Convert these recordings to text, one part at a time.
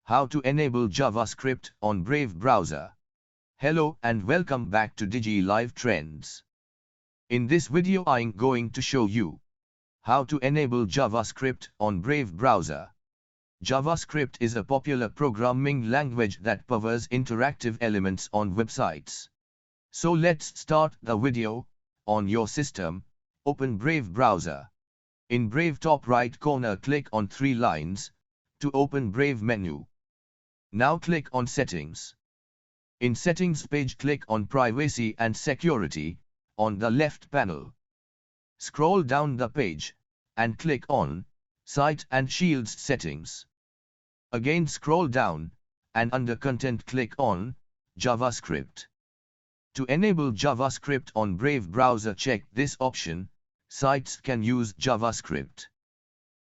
How to enable JavaScript on Brave browser. Hello and welcome back to DigiLive Trends. In this video I'm going to show you how to enable JavaScript on Brave browser. JavaScript is a popular programming language that powers interactive elements on websites. So let's start the video. On your system, open Brave browser. In Brave top right corner click on three lines to open Brave menu. Now click on Settings. In Settings page click on Privacy and Security on the left panel. Scroll down the page and click on Site and Shields Settings. Again scroll down and under Content click on JavaScript. To enable JavaScript on Brave browser, check this option. Sites can use JavaScript.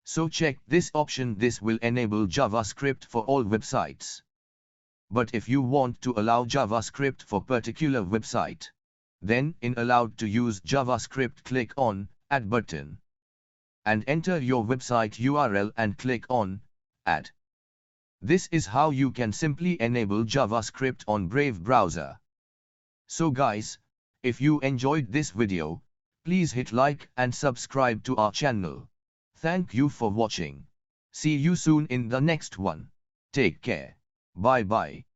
So check this option. This will enable JavaScript for all websites. But if you want to allow JavaScript for particular website, then in Allowed to use JavaScript click on Add button. And enter your website URL and click on Add. This is how you can simply enable JavaScript on Brave browser. So guys, if you enjoyed this video, please hit like and subscribe to our channel. Thank you for watching. See you soon in the next one. Take care. Bye bye.